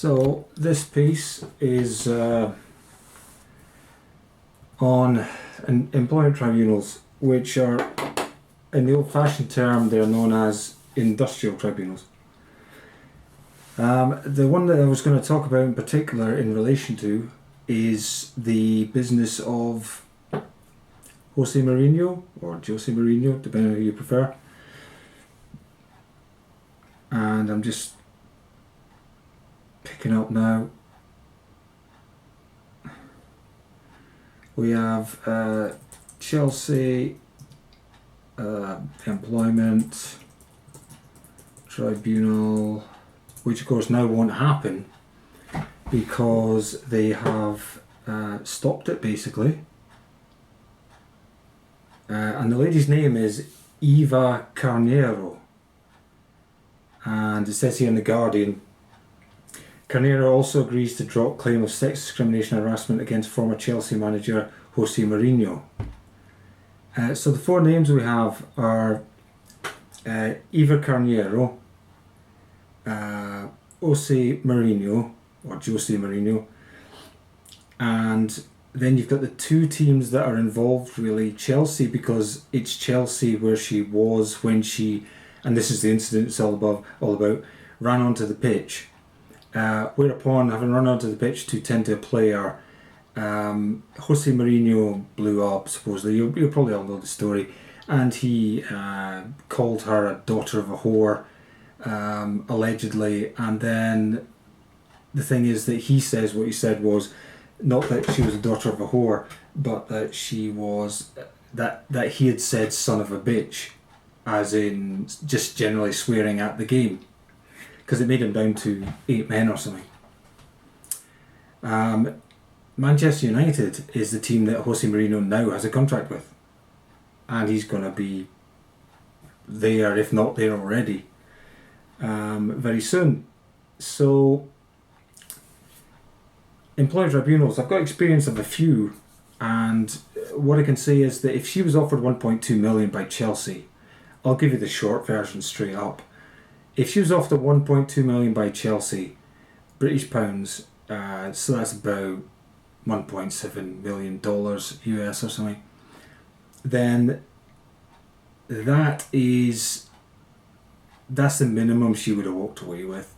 So this piece is on employment tribunals, which are, in the old-fashioned term, they're known as industrial tribunals. The one that I was going to talk about in particular in relation to is the business of Jose Mourinho, or Jose Mourinho, depending on who you prefer. And I'm just picking up now. We have Chelsea Employment Tribunal, which of course now won't happen because they have stopped it basically. And the lady's name is Eva Carneiro. And it says here in The Guardian, Carneiro also agrees to drop claim of sex discrimination and harassment against former Chelsea manager Jose Mourinho. So the four names we have are Eva Carneiro, Jose Mourinho, and then you've got the two teams that are involved really, Chelsea, because it's Chelsea where she was when she, and this is the incident it's all about, ran onto the pitch. Whereupon, having run onto the pitch to tend to a player, Jose Mourinho blew up, supposedly. You'll probably all know the story. And he called her a daughter of a whore, allegedly. And then the thing is that he says what he said was not that she was a daughter of a whore, but that she was, that he had said son of a bitch, as in just generally swearing at the game. Because it made him down to 8 men or something. Manchester United is the team that Jose Mourinho now has a contract with. And he's going to be there, if not there already, very soon. So, employment tribunals, I've got experience of a few. And what I can say is that if she was offered 1.2 million by Chelsea, I'll give you the short version straight up. If she was offered 1.2 million by Chelsea, British pounds, so that's about $1.7 million US or something, then that's the minimum she would have walked away with,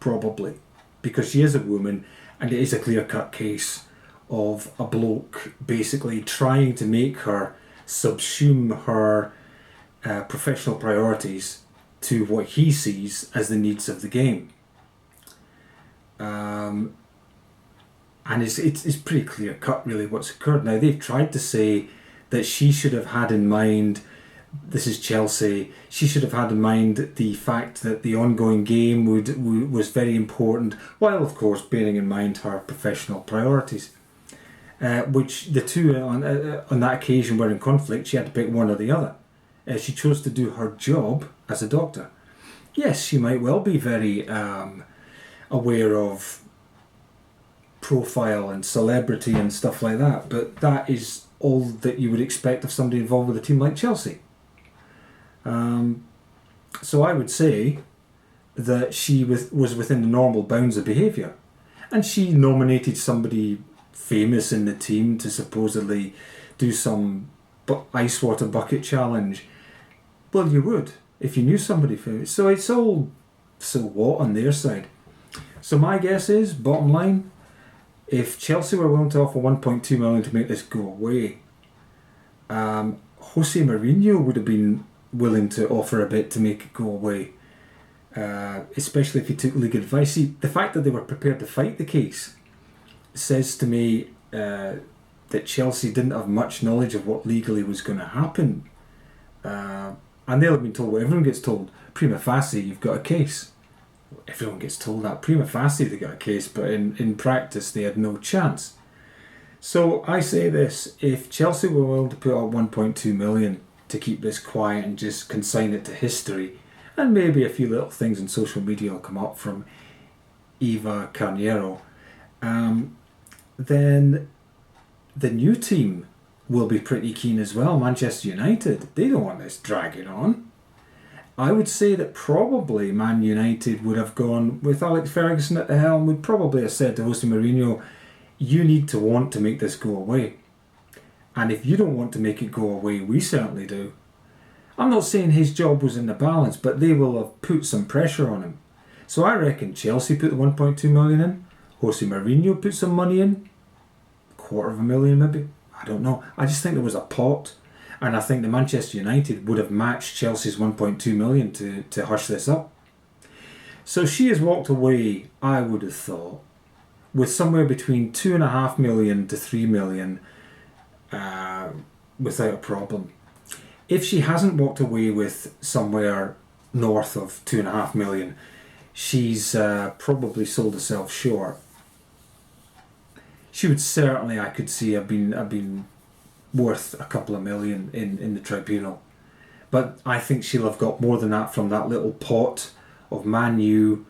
probably, because she is a woman, and it is a clear-cut case of a bloke basically trying to make her subsume her professional priorities to what he sees as the needs of the game. And it's pretty clear cut really what's occurred. Now they've tried to say that she should have had in mind, this is Chelsea, she should have had in mind the fact that the ongoing game was very important, while of course bearing in mind her professional priorities. Which the two on that occasion were in conflict. She had to pick one or the other. She chose to do her job as a doctor. Yes, she might well be very aware of profile and celebrity and stuff like that, but that is all that you would expect of somebody involved with a team like Chelsea. So I would say that she was within the normal bounds of behaviour, and she nominated somebody famous in the team to supposedly do some ice water bucket challenge. Well, you would if you knew somebody famous. So it's all so what on their side. So my guess is, bottom line, if Chelsea were willing to offer 1.2 million to make this go away, Jose Mourinho would have been willing to offer a bit to make it go away, especially if he took legal advice. See, the fact that they were prepared to fight the case says to me that Chelsea didn't have much knowledge of what legally was going to happen. And they'll have been told what everyone gets told. Prima facie, you've got a case. Everyone gets told that. Prima facie, they got a case, but in practice, they had no chance. So I say this, if Chelsea were willing to put up 1.2 million to keep this quiet and just consign it to history, and maybe a few little things on social media will come up from Eva Carneiro, then the new team will be pretty keen as well. Manchester United, they don't want this dragging on. I would say that probably Man United would have gone with Alex Ferguson at the helm, would probably have said to Jose Mourinho, you need to want to make this go away. And if you don't want to make it go away, we certainly do. I'm not saying his job was in the balance, but they will have put some pressure on him. So I reckon Chelsea put the 1.2 million in, Jose Mourinho put some money in, $250,000 maybe, I don't know. I just think there was a pot, and I think the Manchester United would have matched Chelsea's 1.2 million to hush this up. So she has walked away, I would have thought, with somewhere between 2.5 million to 3 million without a problem. If she hasn't walked away with somewhere north of 2.5 million, she's probably sold herself short. She would certainly, I could see, have been worth a couple of million in the tribunal. But I think she'll have got more than that from that little pot of Man U,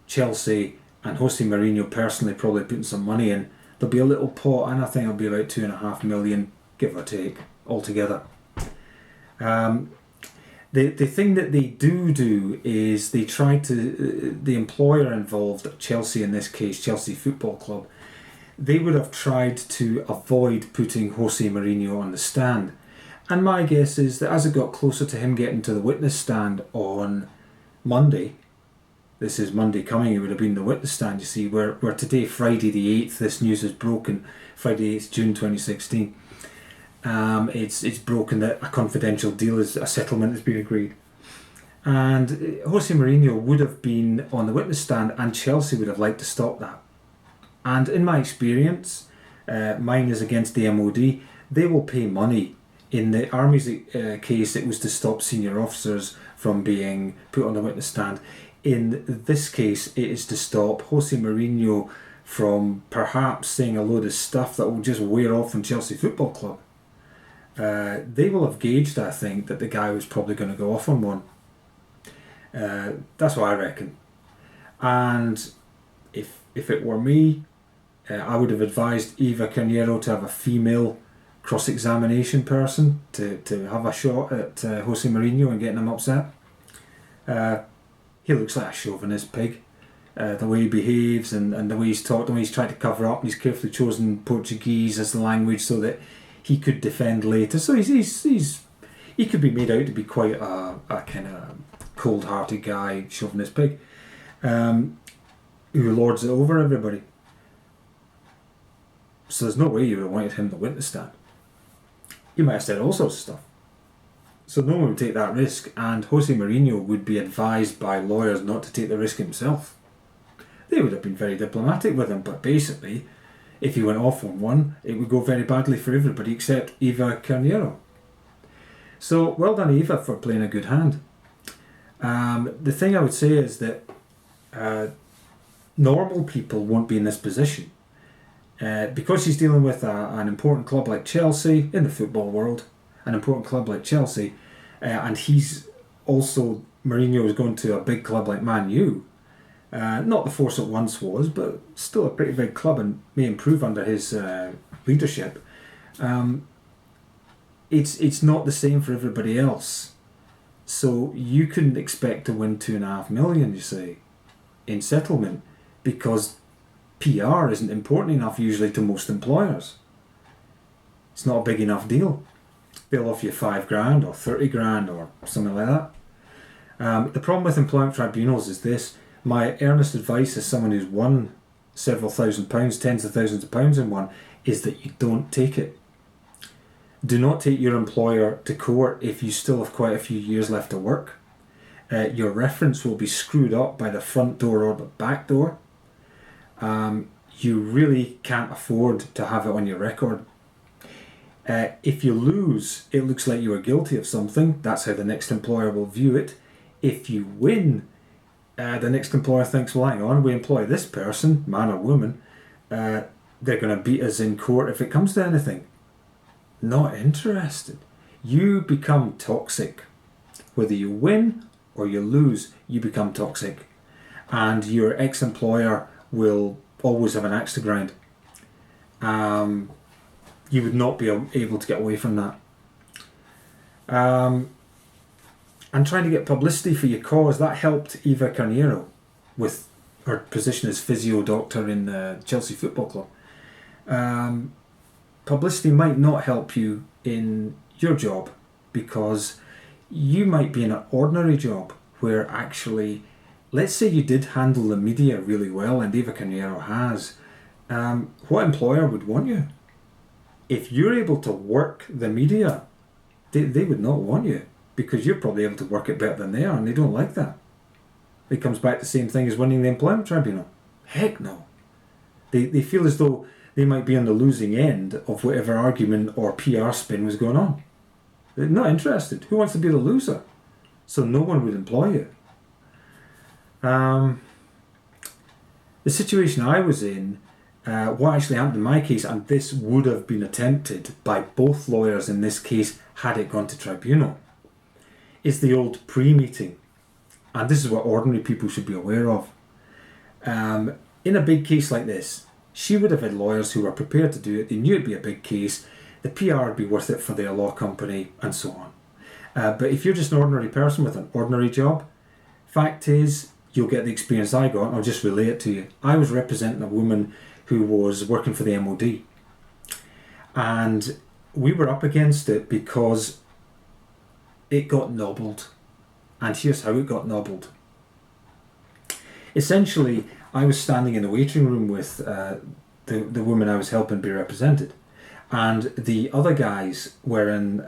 Chelsea, and Jose Mourinho personally probably putting some money in. There'll be a little pot, and I think it'll be about 2.5 million, give or take, altogether. The thing that they do is they try to, the employer involved, Chelsea in this case, Chelsea Football Club, they would have tried to avoid putting Jose Mourinho on the stand. And my guess is that as it got closer to him getting to the witness stand on Monday, this is Monday coming, it would have been the witness stand, you see, where today, Friday the 8th, this news is broken, Friday 8th, June 2016. It's broken that a confidential deal, a settlement has been agreed. And Jose Mourinho would have been on the witness stand, and Chelsea would have liked to stop that. And in my experience, mine is against the MOD, they will pay money. In the Army's case, it was to stop senior officers from being put on the witness stand. In this case, it is to stop Jose Mourinho from perhaps saying a load of stuff that will just wear off on Chelsea Football Club. They will have gauged, I think, that the guy was probably going to go off on one. That's what I reckon. And if it were me, I would have advised Eva Carneiro to have a female cross-examination person to have a shot at Jose Mourinho and getting him upset. He looks like a chauvinist pig. The way he behaves and the way he's talked, the way he's tried to cover up, and he's carefully chosen Portuguese as the language so that he could defend later. So he could be made out to be quite a kind of cold-hearted guy, chauvinist pig, who lords it over everybody. So there's no way you would have wanted him to witness stand. He might have said all sorts of stuff. So no one would take that risk, and Jose Mourinho would be advised by lawyers not to take the risk himself. They would have been very diplomatic with him, but basically, if he went off on one, it would go very badly for everybody except Eva Carneiro. So well done, Eva, for playing a good hand. The thing I would say is that normal people won't be in this position. Because he's dealing with an important club like Chelsea in the football world, an important club like Chelsea, and he's also, Mourinho is going to a big club like Man U, not the force it once was, but still a pretty big club and may improve under his leadership. It's not the same for everybody else. So you couldn't expect to win 2.5 million, you say, in settlement, because PR isn't important enough usually to most employers. It's not a big enough deal. They'll offer you $5,000 or $30,000 or something like that. The problem with employment tribunals is this. My earnest advice as someone who's won several £1,000s, tens of thousands of pounds in one, is that you don't take it. Do not take your employer to court if you still have quite a few years left to work. Your reference will be screwed up by the front door or the back door. You really can't afford to have it on your record. If you lose, it looks like you were guilty of something. That's how the next employer will view it. If you win, the next employer thinks, well, hang on, we employ this person, man or woman, they're going to beat us in court if it comes to anything. Not interested. You become toxic. Whether you win or you lose, you become toxic. And your ex-employer will always have an axe to grind. You would not be able to get away from that. and trying to get publicity for your cause. That helped Eva Carneiro with her position as physio doctor in the Chelsea Football Club. Publicity might not help you in your job, because you might be in an ordinary job where actually, let's say you did handle the media really well, and Eva Carneiro has, what employer would want you? If you're able to work the media, they would not want you, because you're probably able to work it better than they are, and they don't like that. It comes back to the same thing as winning the employment tribunal. Heck no. They feel as though they might be on the losing end of whatever argument or PR spin was going on. They're not interested. Who wants to be the loser? So no one would employ you. The situation I was in, what actually happened in my case, and this would have been attempted by both lawyers in this case had it gone to tribunal, is the old pre-meeting. And this is what ordinary people should be aware of. In a big case like this, she would have had lawyers who were prepared to do it. They knew it'd be a big case. The PR would be worth it for their law company, and so on. But if you're just an ordinary person with an ordinary job, fact is, you'll get the experience I got, and I'll just relay it to you. I was representing a woman who was working for the MOD. And we were up against it because it got nobbled. And here's how it got nobbled. Essentially, I was standing in the waiting room with the woman I was helping be represented. And the other guys were in,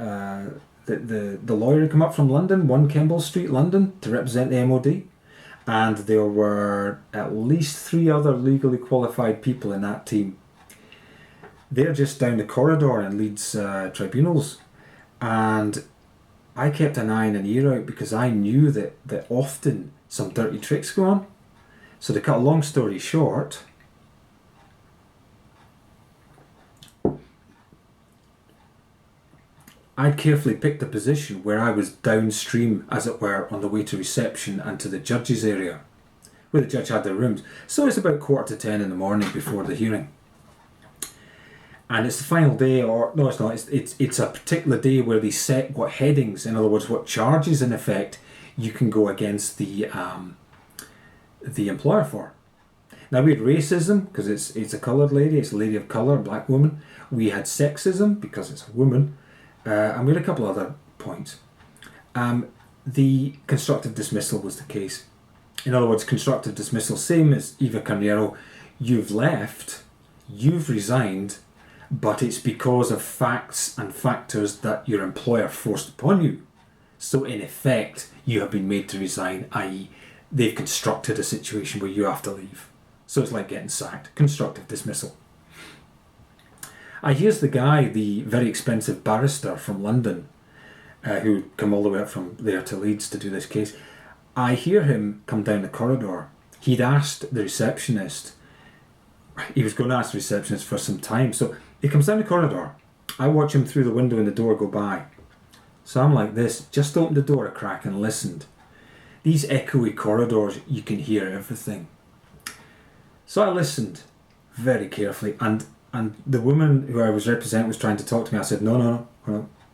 the lawyer had come up from London, 1 Kemble Street, London, to represent the MOD. And there were at least 3 other legally qualified people in that team. They're just down the corridor in Leeds Tribunals. And I kept an eye and an ear out, because I knew that often some dirty tricks go on. So to cut a long story short, I'd carefully picked a position where I was downstream, as it were, on the way to reception and to the judge's area, where the judge had their rooms. So it's about 9:45 in the morning before the hearing. And it's the final day, or no, it's not. It's a particular day where they set what headings, in other words, what charges in effect you can go against the employer for. Now we had racism, because it's a coloured lady, it's a lady of colour, a black woman. We had sexism, because it's a woman, and we had a couple other points. The constructive dismissal was the case. In other words, constructive dismissal, same as Eva Carneiro. You've left, you've resigned, but it's because of facts and factors that your employer forced upon you. So in effect, you have been made to resign, i.e. they've constructed a situation where you have to leave. So it's like getting sacked. Constructive dismissal. Here's the guy, the very expensive barrister from London, who'd come all the way up from there to Leeds to do this case. I hear him come down the corridor. He'd asked the receptionist, he was going to ask the receptionist for some time, so he comes down the corridor. I watch him through the window in the door go by. So I'm like this, just opened the door a crack and listened. These echoey corridors, you can hear everything. So I listened very carefully, and the woman who I was representing was trying to talk to me. I said, no,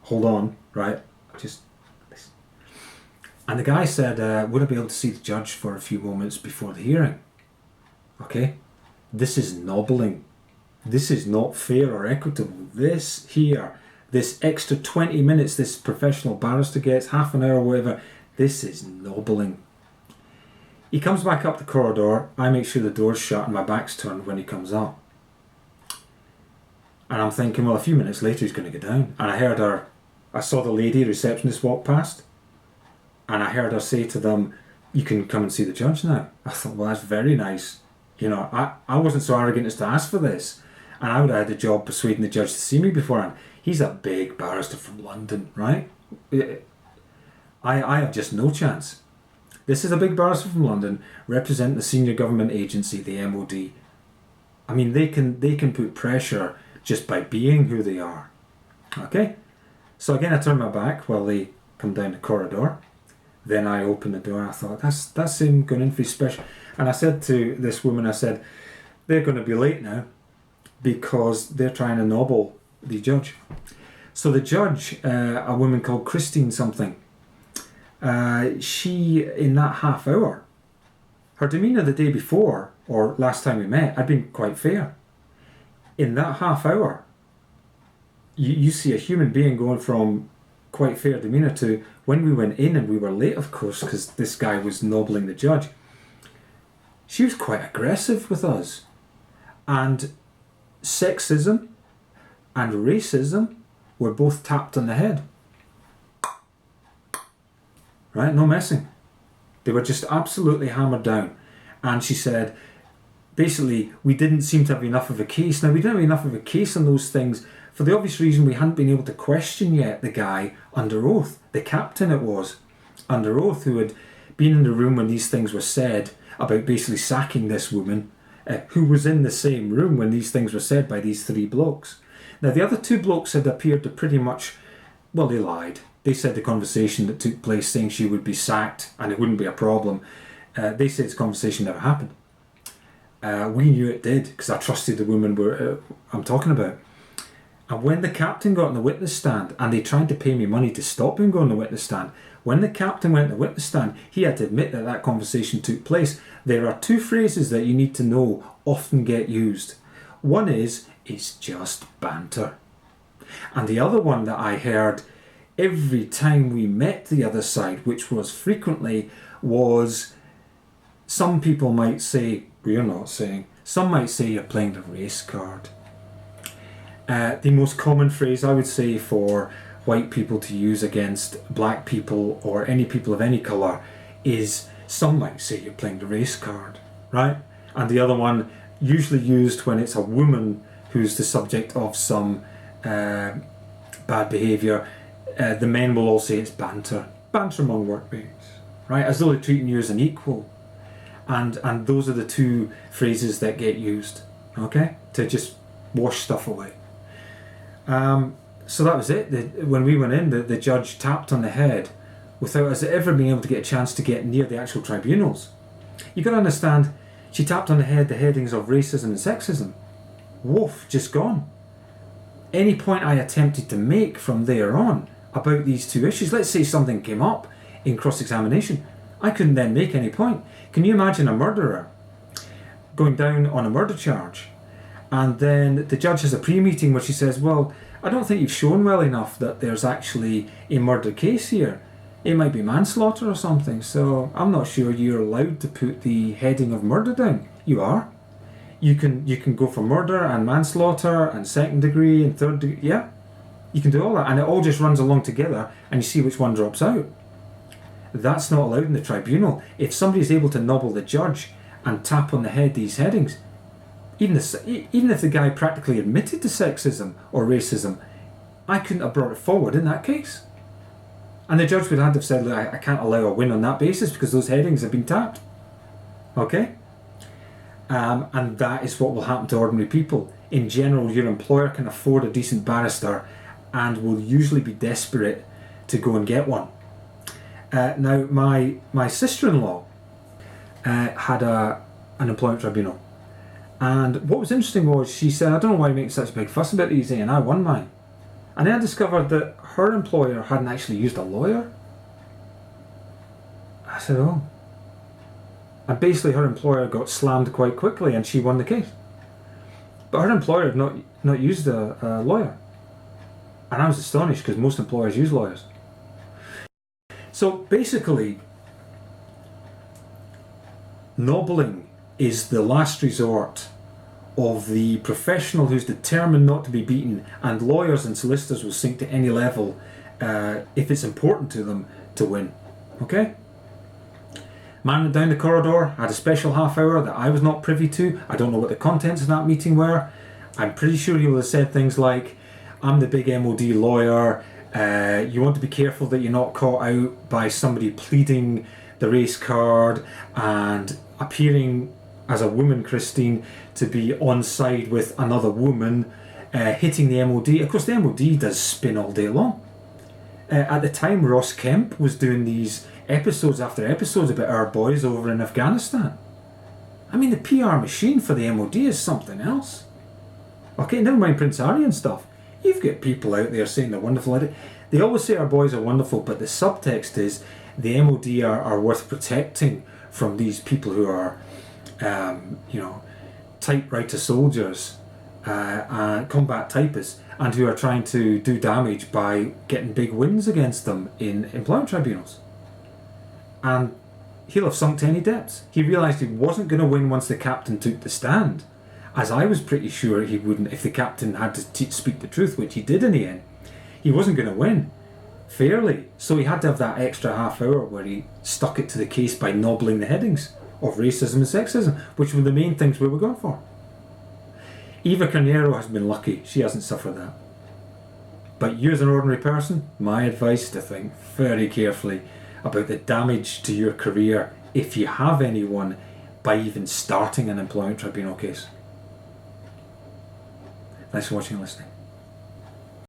hold on, right, just listen. And the guy said, would I be able to see the judge for a few moments before the hearing? Okay, this is nobbling. This is not fair or equitable. This extra 20 minutes this professional barrister gets, half an hour, whatever, this is nobbling. He comes back up the corridor. I make sure the door's shut and my back's turned when he comes up. And I'm thinking, well, a few minutes later he's going to go down. And I saw the lady receptionist walk past, and I heard her say to them, you can come and see the judge now. I thought, well, that's very nice. You know, I wasn't so arrogant as to ask for this. And I would have had the job persuading the judge to see me beforehand. He's a big barrister from London, right? I have just no chance. This is a big barrister from London representing the senior government agency, the MOD. I mean, they can put pressure just by being who they are. Okay? So again, I turn my back while they come down the corridor. Then I open the door. I thought, that's him going in for his special. And I said to this woman, I said, they're going to be late now because they're trying to nobble the judge. So the judge, a woman called Christine something, She, in that half hour, her demeanour the day before, or last time we met, had been quite fair. In that half hour, you see a human being going from quite fair demeanour to, when we went in and we were late, of course, because this guy was nobbling the judge, she was quite aggressive with us. And sexism and racism were both tapped on the head. Right? No messing. They were just absolutely hammered down. And she said, basically, we didn't seem to have enough of a case. Now, we didn't have enough of a case on those things for the obvious reason we hadn't been able to question yet the guy under oath. The captain it was, under oath, who had been in the room when these things were said about basically sacking this woman, who was in the same room when these things were said by these three blokes. Now, the other two blokes had appeared to pretty much, well, they lied. They said the conversation that took place saying she would be sacked and it wouldn't be a problem. They said this conversation never happened. We knew it did because I trusted the woman I'm talking about. And when the captain got on the witness stand, and they tried to pay me money to stop him going on the witness stand, when the captain went on the witness stand, he had to admit that that conversation took place. There are two phrases that you need to know often get used. One is, it's just banter. And the other one that I heard every time we met the other side, which was frequently, was, some people might say, we're not saying, some might say you're playing the race card. The most common phrase I would say for white people to use against black people or any people of any colour is, some might say you're playing the race card, right? And the other one, usually used when it's a woman who's the subject of some bad behaviour, the men will all say it's banter. Banter among workmates, right? As though they're treating you as an equal. And those are the two phrases that get used, okay? To just wash stuff away. So that was it. When we went in, the judge tapped on the head without us ever being able to get a chance to get near the actual tribunals. You've got to understand, she tapped on the head the headings of racism and sexism. Woof, just gone. Any point I attempted to make from there on about these two issues, let's say something came up in cross-examination, I couldn't then make any point. Can you imagine a murderer going down on a murder charge, and then the judge has a pre-meeting where she says, well, I don't think you've shown well enough that there's actually a murder case here. It might be manslaughter or something, so I'm not sure you're allowed to put the heading of murder down. You are. You can go for murder and manslaughter and second degree and third degree. Yeah, you can do all that, and it all just runs along together, and you see which one drops out. That's not allowed in the tribunal. If somebody is able to nobble the judge and tap on the head these headings, even if the guy practically admitted to sexism or racism, I couldn't have brought it forward in that case. And the judge would have to have said, look, I can't allow a win on that basis because those headings have been tapped. Okay? And that is what will happen to ordinary people. In general, your employer can afford a decent barrister and will usually be desperate to go and get one. Now, my sister-in-law had an employment tribunal. And what was interesting was, she said, I don't know why you make such a big fuss about these, and I won mine. And then I discovered that her employer hadn't actually used a lawyer. I said, oh. And basically her employer got slammed quite quickly and she won the case. But her employer had not used a lawyer. And I was astonished because most employers use lawyers. So basically, nobbling is the last resort of the professional who's determined not to be beaten, and lawyers and solicitors will sink to any level if it's important to them to win. Okay? Man went down the corridor, had a special half hour that I was not privy to. I don't know what the contents of that meeting were. I'm pretty sure he will have said things like, I'm the big MOD lawyer, you want to be careful that you're not caught out by somebody pleading the race card and appearing as a woman, Christine, to be on side with another woman, hitting the MOD. Of course, the MOD does spin all day long. At the time, Ross Kemp was doing these episodes after episodes about our boys over in Afghanistan. I mean, the PR machine for the MOD is something else. Okay, never mind Prince Harry and stuff. You've got people out there saying they're wonderful. They always say our boys are wonderful, but the subtext is the MOD are worth protecting from these people who are, typewriter soldiers, and combat typists, and who are trying to do damage by getting big wins against them in employment tribunals. And he'll have sunk to any depths. He realised he wasn't going to win once the captain took the stand, as I was pretty sure he wouldn't if the captain had to speak the truth, which he did in the end. He wasn't going to win fairly, so he had to have that extra half hour where he stuck it to the case by nobbling the headings of racism and sexism, which were the main things we were going for. Eva Carneiro has been lucky. She hasn't suffered that. But you as an ordinary person, my advice is to think very carefully about the damage to your career, if you have anyone, by even starting an employment tribunal case. Thanks for watching and listening.